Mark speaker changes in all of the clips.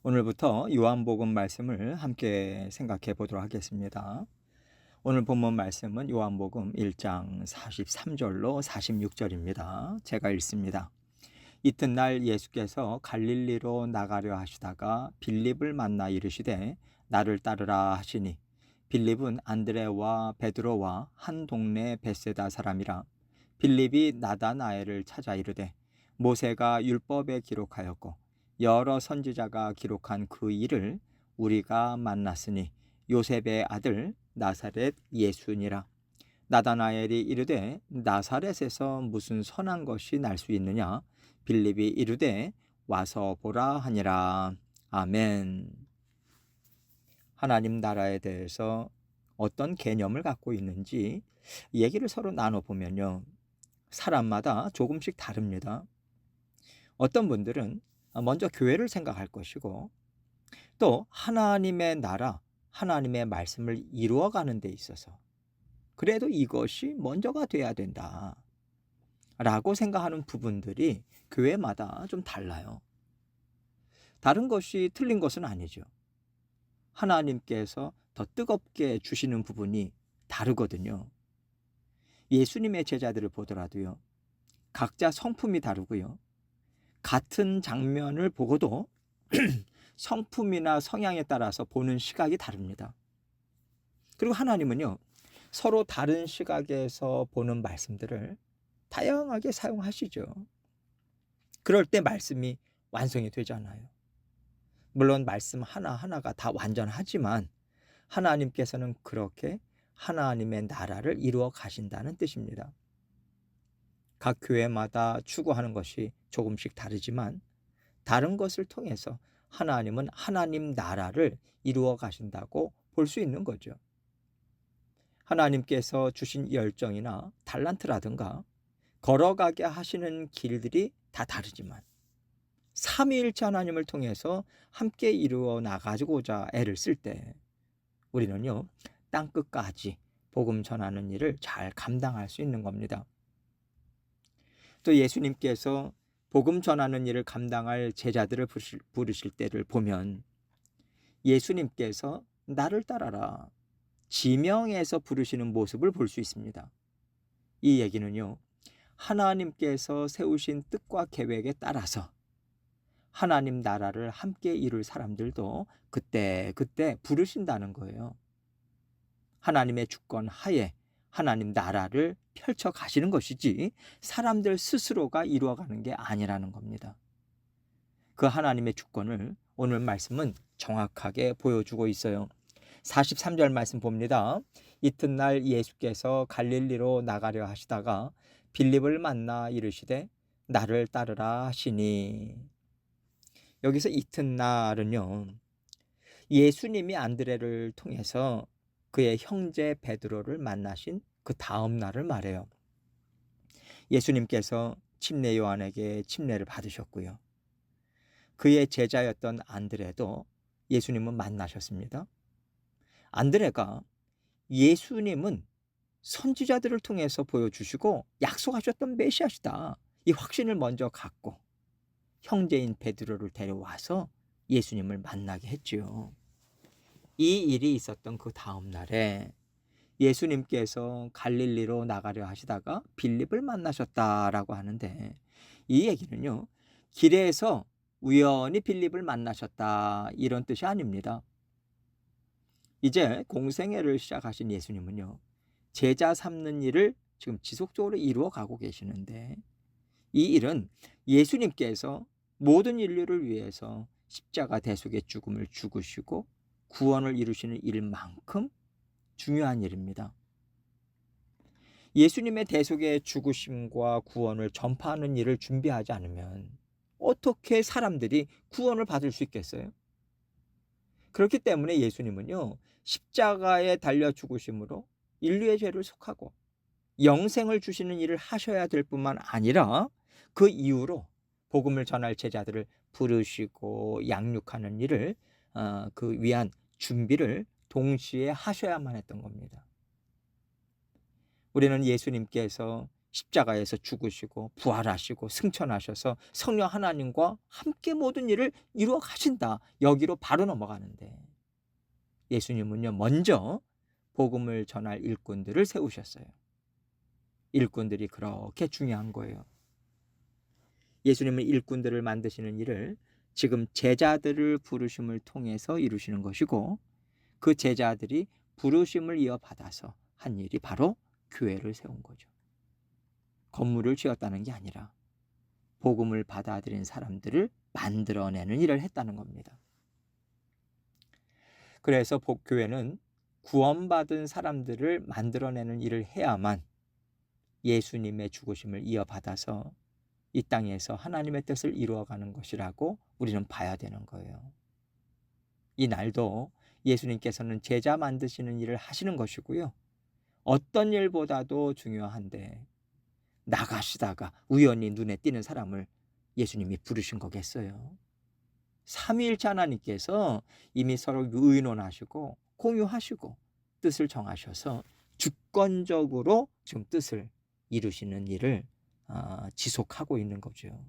Speaker 1: 오늘부터 요한복음 말씀을 함께 생각해 보도록 하겠습니다. 오늘 본문 말씀은 요한복음 1장 43절로 46절입니다. 제가 읽습니다. 이튿날 예수께서 갈릴리로 나가려 하시다가 빌립을 만나 이르시되 나를 따르라 하시니 빌립은 안드레와 베드로와 한 동네 벳세다 사람이라. 빌립이 나다나엘을 찾아 이르되 모세가 율법에 기록하였고 여러 선지자가 기록한 그 일을 우리가 만났으니 요셉의 아들 나사렛 예수니라. 나다나엘이 이르되 나사렛에서 무슨 선한 것이 날 수 있느냐? 빌립이 이르되 와서 보라 하니라. 아멘. 하나님 나라에 대해서 어떤 개념을 갖고 있는지 얘기를 서로 나눠보면요, 사람마다 조금씩 다릅니다. 어떤 분들은 먼저 교회를 생각할 것이고, 또 하나님의 나라, 하나님의 말씀을 이루어가는 데 있어서 그래도 이것이 먼저가 돼야 된다 라고 생각하는 부분들이 교회마다 좀 달라요. 다른 것이 틀린 것은 아니죠. 하나님께서 더 뜨겁게 주시는 부분이 다르거든요. 예수님의 제자들을 보더라도요, 각자 성품이 다르고요, 같은 장면을 보고도 성품이나 성향에 따라서 보는 시각이 다릅니다. 그리고 하나님은요, 서로 다른 시각에서 보는 말씀들을 다양하게 사용하시죠. 그럴 때 말씀이 완성이 되잖아요. 물론 말씀 하나하나가 다 완전하지만 하나님께서는 그렇게 하나님의 나라를 이루어 가신다는 뜻입니다. 각 교회마다 추구하는 것이 조금씩 다르지만 다른 것을 통해서 하나님은 하나님 나라를 이루어 가신다고 볼 수 있는 거죠. 하나님께서 주신 열정이나 달란트라든가 걸어가게 하시는 길들이 다 다르지만 삼위일체 하나님을 통해서 함께 이루어 나가고자 애를 쓸 때 우리는요, 땅끝까지 복음 전하는 일을 잘 감당할 수 있는 겁니다. 또 예수님께서 복음 전하는 일을 감당할 제자들을 부르실 때를 보면 예수님께서 나를 따라라 지명해서 부르시는 모습을 볼 수 있습니다. 이 얘기는요, 하나님께서 세우신 뜻과 계획에 따라서 하나님 나라를 함께 이룰 사람들도 그때 부르신다는 거예요. 하나님의 주권 하에 하나님 나라를 펼쳐 가시는 것이지 사람들 스스로가 이루어가는 게 아니라는 겁니다. 그 하나님의 주권을 오늘 말씀은 정확하게 보여주고 있어요. 43절 말씀 봅니다. 이튿날 예수께서 갈릴리로 나가려 하시다가 빌립을 만나 이르시되 나를 따르라 하시니. 여기서 이튿날은요, 예수님이 안드레를 통해서 그의 형제 베드로를 만나신 그 다음 날을 말해요. 예수님께서 침례 요한에게 침례를 받으셨고요, 그의 제자였던 안드레도 예수님은 만나셨습니다. 안드레가 예수님은 선지자들을 통해서 보여주시고 약속하셨던 메시아시다, 이 확신을 먼저 갖고 형제인 베드로를 데려와서 예수님을 만나게 했지요. 이 일이 있었던 그 다음 날에 예수님께서 갈릴리로 나가려 하시다가 빌립을 만나셨다라고 하는데, 이 얘기는요, 길에서 우연히 빌립을 만나셨다 이런 뜻이 아닙니다. 이제 공생애를 시작하신 예수님은요, 제자 삼는 일을 지금 지속적으로 이루어 가고 계시는데, 이 일은 예수님께서 모든 인류를 위해서 십자가 대속의 죽음을 죽으시고 구원을 이루시는 일만큼 중요한 일입니다. 예수님의 대속의 죽으심과 구원을 전파하는 일을 준비하지 않으면 어떻게 사람들이 구원을 받을 수 있겠어요? 그렇기 때문에 예수님은요, 십자가에 달려 죽으심으로 인류의 죄를 속하고 영생을 주시는 일을 하셔야 될 뿐만 아니라 그 이후로 복음을 전할 제자들을 부르시고 양육하는 일을 그 위한 준비를 동시에 하셔야만 했던 겁니다. 우리는 예수님께서 십자가에서 죽으시고 부활하시고 승천하셔서 성령 하나님과 함께 모든 일을 이루어 가신다. 여기로 바로 넘어가는데 예수님은요, 먼저 복음을 전할 일꾼들을 세우셨어요. 일꾼들이 그렇게 중요한 거예요. 예수님은 일꾼들을 만드시는 일을 지금 제자들을 부르심을 통해서 이루시는 것이고, 그 제자들이 부르심을 이어받아서 한 일이 바로 교회를 세운 거죠. 건물을 지었다는 게 아니라 복음을 받아들인 사람들을 만들어내는 일을 했다는 겁니다. 그래서 복교회는 구원받은 사람들을 만들어내는 일을 해야만 예수님의 죽으심을 이어받아서 이 땅에서 하나님의 뜻을 이루어가는 것이라고 우리는 봐야 되는 거예요. 이 날도 예수님께서는 제자 만드시는 일을 하시는 것이고요. 어떤 일보다도 중요한데 나가시다가 우연히 눈에 띄는 사람을 예수님이 부르신 거겠어요. 삼위일체 하나님께서 이미 서로 의논하시고 공유하시고 뜻을 정하셔서 주권적으로 지금 뜻을 이루시는 일을 지속하고 있는 거죠.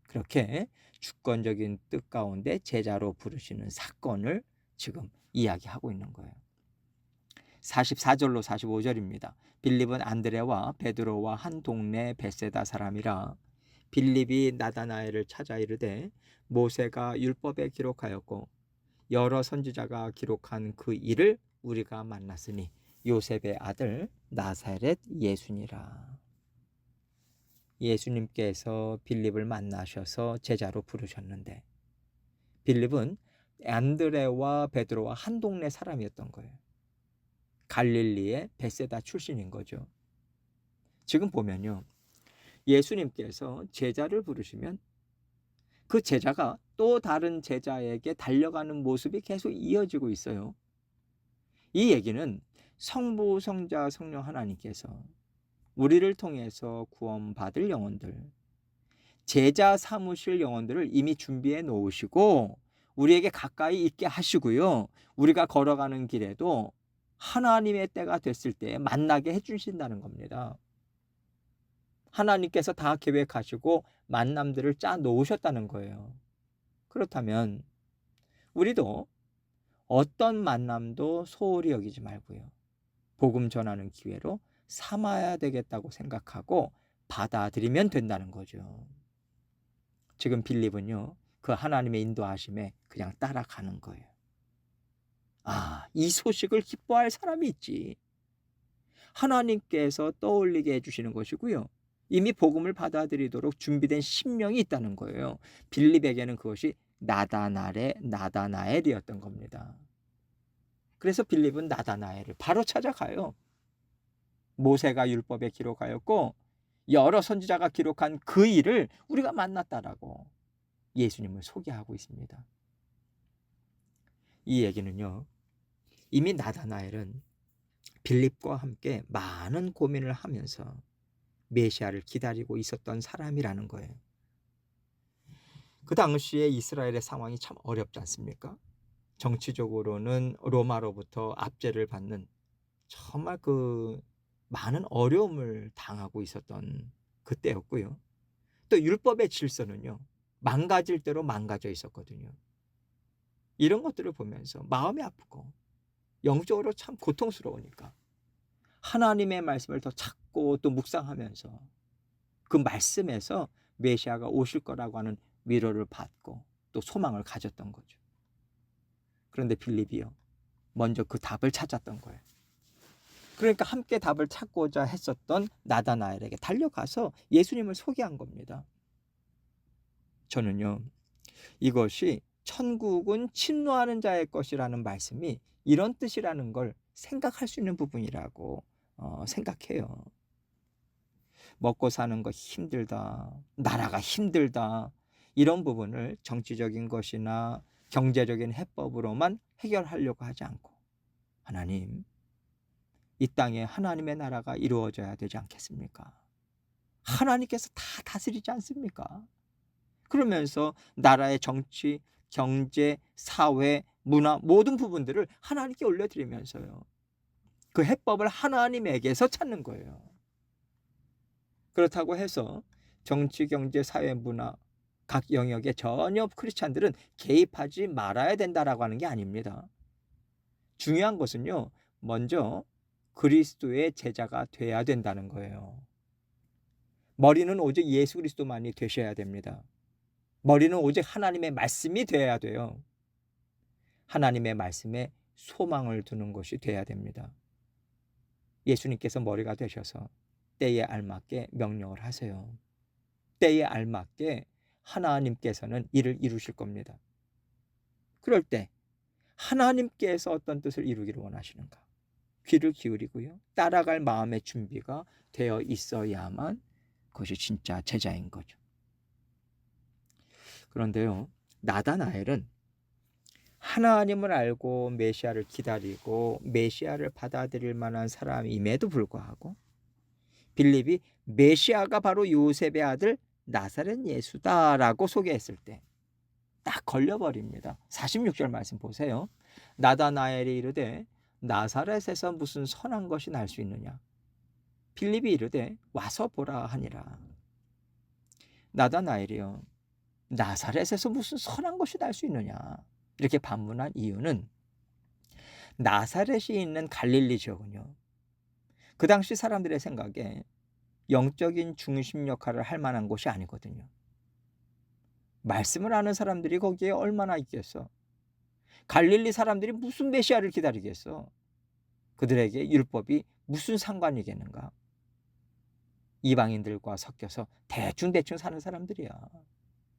Speaker 1: 그렇게 주권적인 뜻 가운데 제자로 부르시는 사건을 지금 이야기하고 있는 거예요. 44절로 45절입니다. 빌립은 안드레와 베드로와 한 동네 벳세다 사람이라. 빌립이 나다나엘을 찾아 이르되 모세가 율법에 기록하였고 여러 선지자가 기록한 그 일을 우리가 만났으니 요셉의 아들 나사렛 예수니라. 예수님께서 빌립을 만나셔서 제자로 부르셨는데 빌립은 안드레와 베드로와 한 동네 사람이었던 거예요. 갈릴리의 벳세다 출신인 거죠. 지금 보면요, 예수님께서 제자를 부르시면 그 제자가 또 다른 제자에게 달려가는 모습이 계속 이어지고 있어요. 이 얘기는 성부, 성자, 성령 하나님께서 우리를 통해서 구원받을 영혼들, 제자 삼으실 영혼들을 이미 준비해 놓으시고 우리에게 가까이 있게 하시고요, 우리가 걸어가는 길에도 하나님의 때가 됐을 때 만나게 해주신다는 겁니다. 하나님께서 다 계획하시고 만남들을 짜 놓으셨다는 거예요. 그렇다면 우리도 어떤 만남도 소홀히 여기지 말고요, 복음 전하는 기회로 삼아야 되겠다고 생각하고 받아들이면 된다는 거죠. 지금 빌립은요, 그 하나님의 인도하심에 그냥 따라가는 거예요. 이 소식을 기뻐할 사람이 있지. 하나님께서 떠올리게 해주시는 것이고요, 이미 복음을 받아들이도록 준비된 심령이 있다는 거예요. 빌립에게는 그것이 나다나엘이었던 겁니다. 그래서 빌립은 나다나엘을 바로 찾아가요. 모세가 율법에 기록하였고 여러 선지자가 기록한 그 일을 우리가 만났다라고 예수님을 소개하고 있습니다. 이 얘기는요, 이미 나다나엘은 빌립과 함께 많은 고민을 하면서 메시아를 기다리고 있었던 사람이라는 거예요. 그 당시에 이스라엘의 상황이 참 어렵지 않습니까? 정치적으로는 로마로부터 압제를 받는 정말 그 많은 어려움을 당하고 있었던 그때였고요. 또 율법의 질서는요, 망가질 대로 망가져 있었거든요. 이런 것들을 보면서 마음이 아프고 영적으로 참 고통스러우니까 하나님의 말씀을 더 찾고 또 묵상하면서 그 말씀에서 메시아가 오실 거라고 하는 위로를 받고 또 소망을 가졌던 거죠. 그런데 빌립이요, 먼저 그 답을 찾았던 거예요. 그러니까 함께 답을 찾고자 했었던 나다나엘에게 달려가서 예수님을 소개한 겁니다. 저는요, 이것이 천국은 침노하는 자의 것이라는 말씀이 이런 뜻이라는 걸 생각할 수 있는 부분이라고 생각해요. 먹고 사는 거 힘들다, 나라가 힘들다, 이런 부분을 정치적인 것이나 경제적인 해법으로만 해결하려고 하지 않고, 하나님, 이 땅에 하나님의 나라가 이루어져야 되지 않겠습니까? 하나님께서 다 다스리지 않습니까? 그러면서 나라의 정치, 경제, 사회, 문화 모든 부분들을 하나님께 올려드리면서요, 그 해법을 하나님에게서 찾는 거예요. 그렇다고 해서 정치, 경제, 사회, 문화 각 영역에 전혀 크리스찬들은 개입하지 말아야 된다라고 하는 게 아닙니다. 중요한 것은요, 먼저 그리스도의 제자가 돼야 된다는 거예요. 머리는 오직 예수 그리스도만이 되셔야 됩니다. 머리는 오직 하나님의 말씀이 되어야 돼요. 하나님의 말씀에 소망을 두는 것이 돼야 됩니다. 예수님께서 머리가 되셔서 때에 알맞게 명령을 하세요. 때에 알맞게 하나님께서는 일을 이루실 겁니다. 그럴 때 하나님께서 어떤 뜻을 이루기를 원하시는가? 귀를 기울이고요. 따라갈 마음의 준비가 되어 있어야만 그것이 진짜 제자인 거죠. 그런데요, 나다나엘은 하나님을 알고 메시아를 기다리고 메시아를 받아들일 만한 사람임에도 불구하고 빌립이 메시아가 바로 요셉의 아들 나사렛 예수다라고 소개했을 때 딱 걸려버립니다. 46절 말씀 보세요. 나다나엘이 이르되 나사렛에서 무슨 선한 것이 날 수 있느냐? 빌립이 이르되 와서 보라 하니라. 나다나엘이요, 나사렛에서 무슨 선한 것이 날 수 있느냐? 이렇게 반문한 이유는 나사렛이 있는 갈릴리 지역은요, 그 당시 사람들의 생각에 영적인 중심 역할을 할 만한 곳이 아니거든요. 말씀을 아는 사람들이 거기에 얼마나 있겠어? 갈릴리 사람들이 무슨 메시아를 기다리겠어? 그들에게 율법이 무슨 상관이겠는가? 이방인들과 섞여서 대충 사는 사람들이야.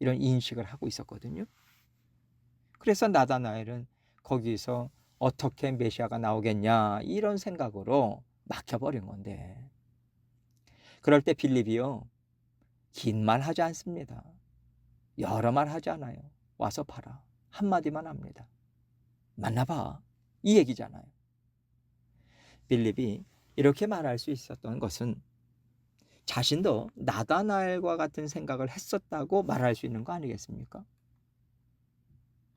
Speaker 1: 이런 인식을 하고 있었거든요. 그래서 나다나엘은 거기서 어떻게 메시아가 나오겠냐 이런 생각으로 막혀버린 건데, 그럴 때 빌립이요, 긴 말 하지 않습니다. 여러 말 하지 않아요. 와서 봐라. 한마디만 합니다. 만나봐. 이 얘기잖아요. 빌립이 이렇게 말할 수 있었던 것은 자신도 나다나엘과 같은 생각을 했었다고 말할 수 있는 거 아니겠습니까?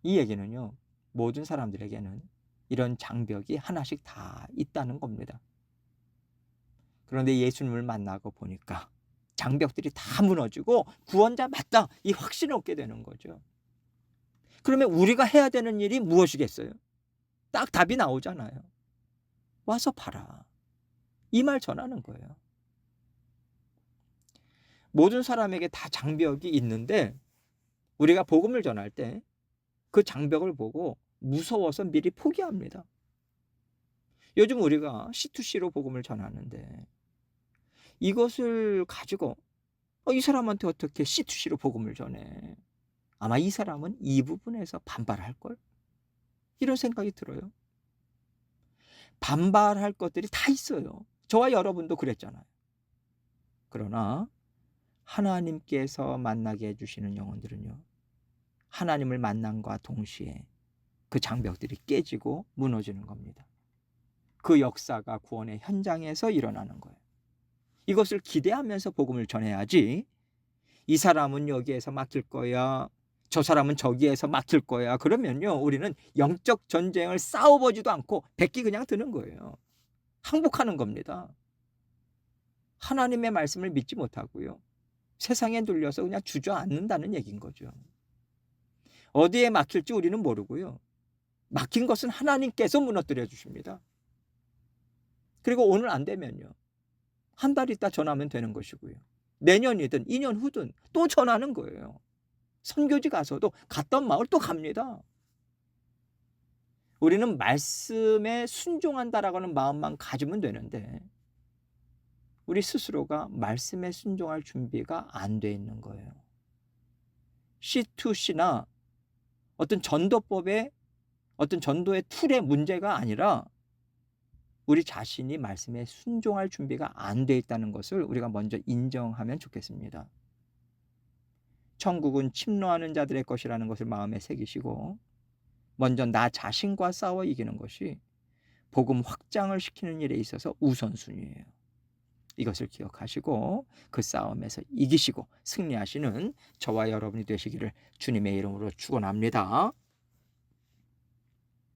Speaker 1: 이 얘기는요, 모든 사람들에게는 이런 장벽이 하나씩 다 있다는 겁니다. 그런데 예수님을 만나고 보니까 장벽들이 다 무너지고 구원자 맞다, 이 확신을 얻게 되는 거죠. 그러면 우리가 해야 되는 일이 무엇이겠어요? 딱 답이 나오잖아요. 와서 봐라. 이 말 전하는 거예요. 모든 사람에게 다 장벽이 있는데 우리가 복음을 전할 때 그 장벽을 보고 무서워서 미리 포기합니다. 요즘 우리가 C2C로 복음을 전하는데 이것을 가지고 이 사람한테 어떻게 C2C로 복음을 전해? 아마 이 사람은 이 부분에서 반발할걸? 이런 생각이 들어요. 반발할 것들이 다 있어요. 저와 여러분도 그랬잖아요. 그러나 하나님께서 만나게 해주시는 영혼들은요, 하나님을 만남과 동시에 그 장벽들이 깨지고 무너지는 겁니다. 그 역사가 구원의 현장에서 일어나는 거예요. 이것을 기대하면서 복음을 전해야지, 이 사람은 여기에서 막힐 거야, 저 사람은 저기에서 막힐 거야, 그러면요 우리는 영적 전쟁을 싸워보지도 않고 백기 그냥 드는 거예요. 항복하는 겁니다. 하나님의 말씀을 믿지 못하고요, 세상에 눌려서 그냥 주저앉는다는 얘기인 거죠. 어디에 막힐지 우리는 모르고요, 막힌 것은 하나님께서 무너뜨려 주십니다. 그리고 오늘 안 되면요, 한 달 있다 전하면 되는 것이고요, 내년이든 2년 후든 또 전하는 거예요. 선교지 가서도 갔던 마을 또 갑니다. 우리는 말씀에 순종한다라고 하는 마음만 가지면 되는데 우리 스스로가 말씀에 순종할 준비가 안 돼 있는 거예요. C2C나 어떤 전도법의 어떤 전도의 툴의 문제가 아니라 우리 자신이 말씀에 순종할 준비가 안 돼 있다는 것을 우리가 먼저 인정하면 좋겠습니다. 천국은 침노하는 자들의 것이라는 것을 마음에 새기시고 먼저 나 자신과 싸워 이기는 것이 복음 확장을 시키는 일에 있어서 우선순위예요. 이것을 기억하시고 그 싸움에서 이기시고 승리하시는 저와 여러분이 되시기를 주님의 이름으로 축원합니다.